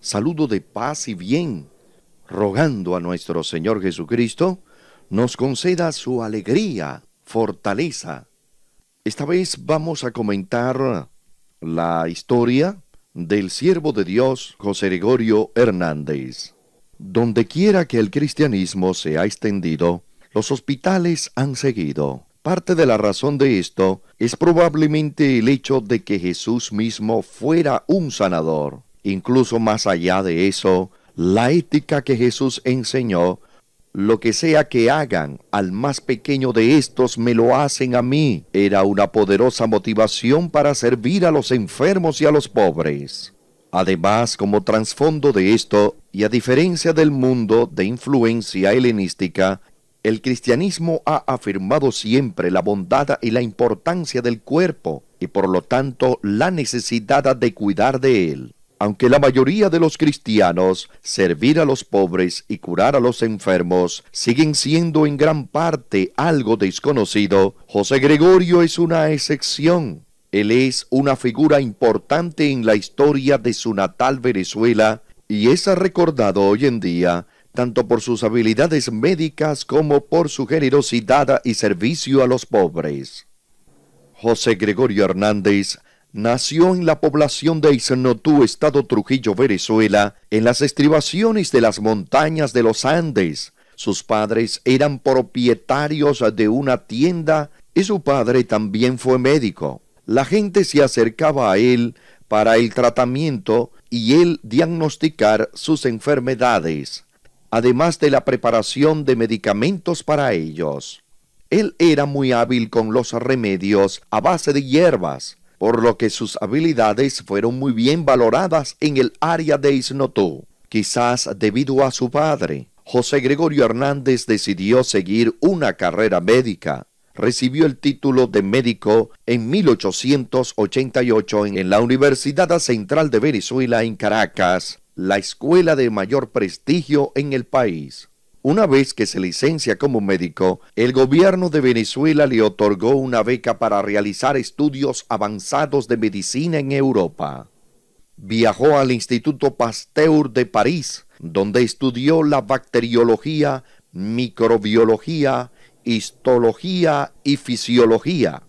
saludo de paz y bien, rogando a nuestro Señor Jesucristo nos conceda su alegría, fortaleza. Esta vez vamos a comentar la historia del siervo de Dios José Gregorio Hernández. Donde quiera que el cristianismo se ha extendido, los hospitales han seguido. Parte de la razón de esto es probablemente el hecho de que Jesús mismo fuera un sanador. Incluso más allá de eso, la ética que Jesús enseñó: lo que sea que hagan al más pequeño de estos, me lo hacen a mí, era una poderosa motivación para servir a los enfermos y a los pobres. Además, como trasfondo de esto, y a diferencia del mundo de influencia helenística, el cristianismo ha afirmado siempre la bondad y la importancia del cuerpo, y por lo tanto la necesidad de cuidar de él. Aunque la mayoría de los cristianos, servir a los pobres y curar a los enfermos, siguen siendo en gran parte algo desconocido, José Gregorio es una excepción. Él es una figura importante en la historia de su natal Venezuela y es recordado hoy en día tanto por sus habilidades médicas como por su generosidad y servicio a los pobres. José Gregorio Hernández nació en la población de Iznotú, estado Trujillo, Venezuela, en las estribaciones de las montañas de los Andes. Sus padres eran propietarios de una tienda y su padre también fue médico. La gente se acercaba a él para el tratamiento y él diagnosticar sus enfermedades, además de la preparación de medicamentos para ellos. Él era muy hábil con los remedios a base de hierbas, por lo que sus habilidades fueron muy bien valoradas en el área de Iznotú. Quizás debido a su padre, José Gregorio Hernández decidió seguir una carrera médica. Recibió el título de médico en 1888 en la Universidad Central de Venezuela en Caracas, la escuela de mayor prestigio en el país. Una vez que se licencia como médico, el gobierno de Venezuela le otorgó una beca para realizar estudios avanzados de medicina en Europa. Viajó al Instituto Pasteur de París, donde estudió la bacteriología, microbiología, histología y fisiología.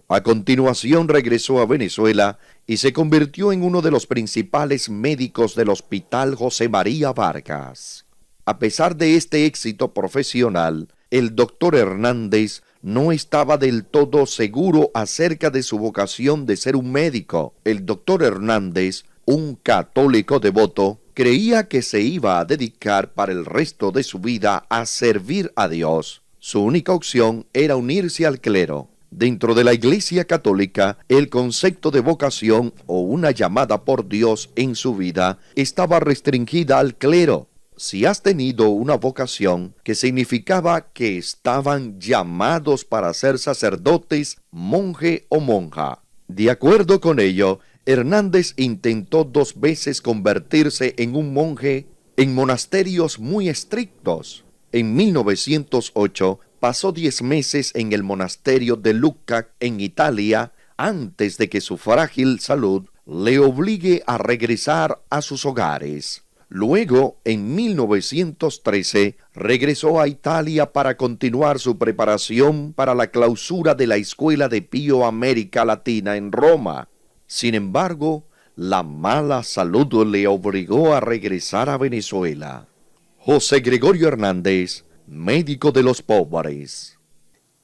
A continuación regresó a Venezuela y se convirtió en uno de los principales médicos del Hospital José María Vargas. A pesar de este éxito profesional, el doctor Hernández no estaba del todo seguro acerca de su vocación de ser un médico. El doctor Hernández, un católico devoto, creía que se iba a dedicar para el resto de su vida a servir a Dios. Su única opción era unirse al clero. Dentro de la Iglesia Católica, el concepto de vocación o una llamada por Dios en su vida estaba restringida al clero. Si has tenido una vocación, que significaba que estaban llamados para ser sacerdotes, monje o monja. De acuerdo con ello, Hernández intentó 2 veces convertirse en un monje en monasterios muy estrictos. En 1908 pasó 10 meses en el monasterio de Lucca, en Italia, antes de que su frágil salud le obligue a regresar a sus hogares. Luego, en 1913, regresó a Italia para continuar su preparación para la clausura de la Escuela de Pío América Latina en Roma. Sin embargo, la mala salud le obligó a regresar a Venezuela. José Gregorio Hernández, médico de los pobres.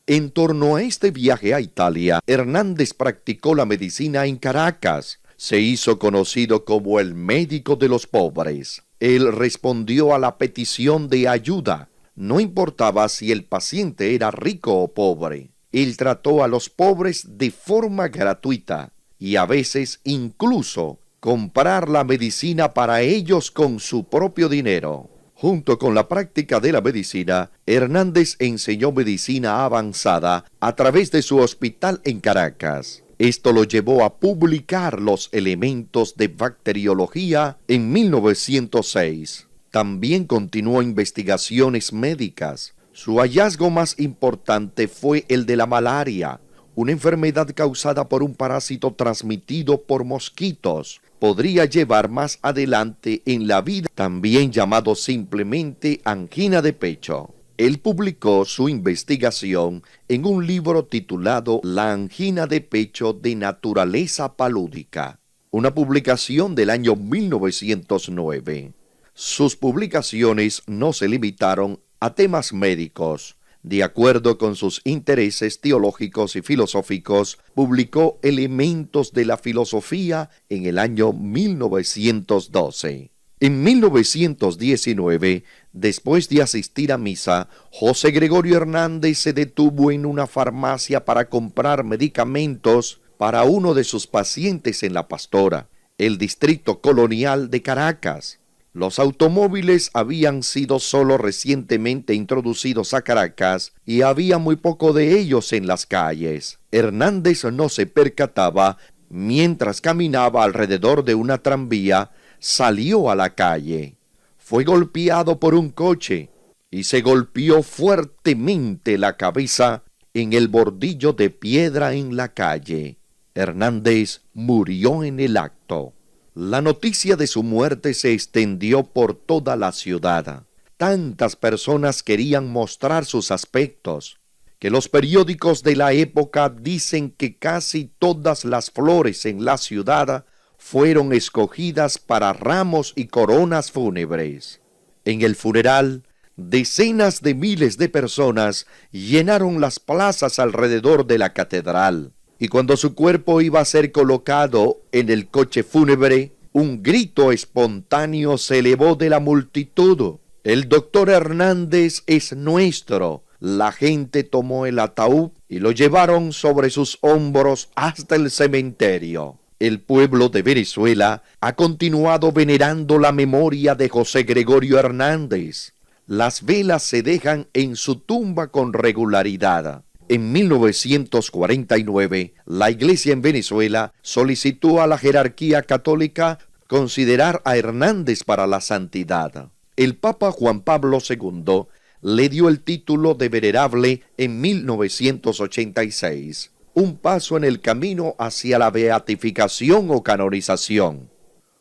En torno a este viaje a Italia, Hernández practicó la medicina en Caracas. Se hizo conocido como el médico de los pobres. Él respondió a la petición de ayuda. No importaba si el paciente era rico o pobre. Él trató a los pobres de forma gratuita y a veces incluso comprar la medicina para ellos con su propio dinero. Junto con la práctica de la medicina, Hernández enseñó medicina avanzada a través de su hospital en Caracas. Esto lo llevó a publicar los elementos de bacteriología en 1906. También continuó investigaciones médicas. Su hallazgo más importante fue el de la malaria, una enfermedad causada por un parásito transmitido por mosquitos. podría llevar más adelante en la vida, también llamado simplemente angina de pecho. Él publicó su investigación en un libro titulado La angina de pecho de naturaleza palúdica, una publicación del año 1909. Sus publicaciones no se limitaron a temas médicos. De acuerdo con sus intereses teológicos y filosóficos, publicó Elementos de la Filosofía en el año 1912. En 1919, después de asistir a misa, José Gregorio Hernández se detuvo en una farmacia para comprar medicamentos para uno de sus pacientes en La Pastora, el distrito colonial de Caracas. Los automóviles habían sido solo recientemente introducidos a Caracas y había muy poco de ellos en las calles. Hernández no se percataba, mientras caminaba alrededor de una tranvía, salió a la calle. Fue golpeado por un coche y se golpeó fuertemente la cabeza en el bordillo de piedra en la calle. Hernández murió en el acto. La noticia de su muerte se extendió por toda la ciudad. Tantas personas querían mostrar sus aspectos, que los periódicos de la época dicen que casi todas las flores en la ciudad fueron escogidas para ramos y coronas fúnebres. En el funeral, decenas de miles de personas llenaron las plazas alrededor de la catedral. Y cuando su cuerpo iba a ser colocado en el coche fúnebre, un grito espontáneo se elevó de la multitud: «El doctor Hernández es nuestro». La gente tomó el ataúd y lo llevaron sobre sus hombros hasta el cementerio. El pueblo de Venezuela ha continuado venerando la memoria de José Gregorio Hernández. Las velas se dejan en su tumba con regularidad. En 1949, la Iglesia en Venezuela solicitó a la jerarquía católica considerar a Hernández para la santidad. El Papa Juan Pablo II le dio el título de venerable en 1986, un paso en el camino hacia la beatificación o canonización.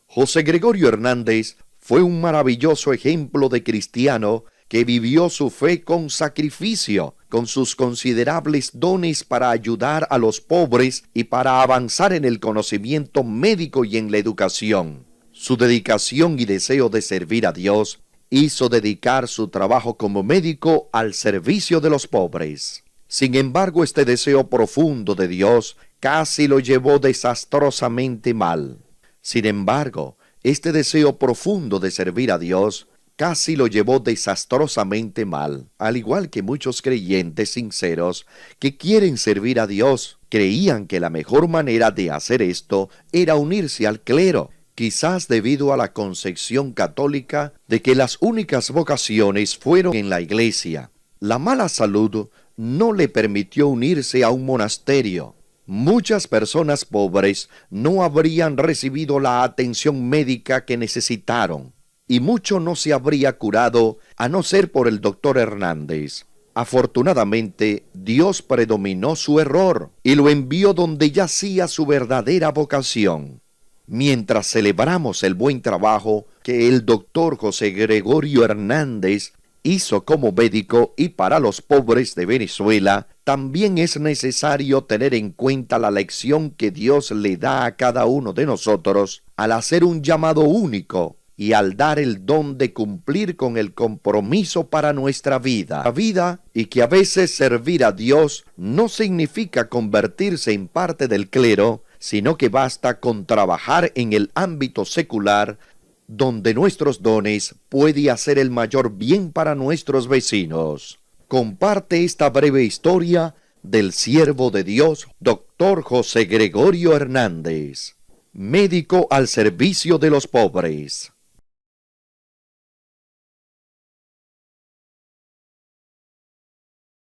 José Gregorio Hernández fue un maravilloso ejemplo de cristiano que vivió su fe con sacrificio, con sus considerables dones para ayudar a los pobres y para avanzar en el conocimiento médico y en la educación. Su dedicación y deseo de servir a Dios hizo dedicar su trabajo como médico al servicio de los pobres. Sin embargo, este deseo profundo de Dios casi lo llevó desastrosamente mal. Sin embargo, este deseo profundo de servir a Dios casi lo llevó desastrosamente mal, al igual que muchos creyentes sinceros que quieren servir a Dios. Creían que la mejor manera de hacer esto era unirse al clero, quizás debido a la concepción católica de que las únicas vocaciones fueron en la iglesia. La mala salud no le permitió unirse a un monasterio. Muchas personas pobres no habrían recibido la atención médica que necesitaron, y mucho no se habría curado a no ser por el doctor Hernández. Afortunadamente, Dios predominó su error y lo envió donde yacía su verdadera vocación. Mientras celebramos el buen trabajo que el doctor José Gregorio Hernández hizo como médico y para los pobres de Venezuela, también es necesario tener en cuenta la lección que Dios le da a cada uno de nosotros al hacer un llamado único y al dar el don de cumplir con el compromiso para nuestra vida. Y que a veces servir a Dios no significa convertirse en parte del clero, sino que basta con trabajar en el ámbito secular, donde nuestros dones pueden hacer el mayor bien para nuestros vecinos. Comparte esta breve historia del siervo de Dios, doctor José Gregorio Hernández, médico al servicio de los pobres.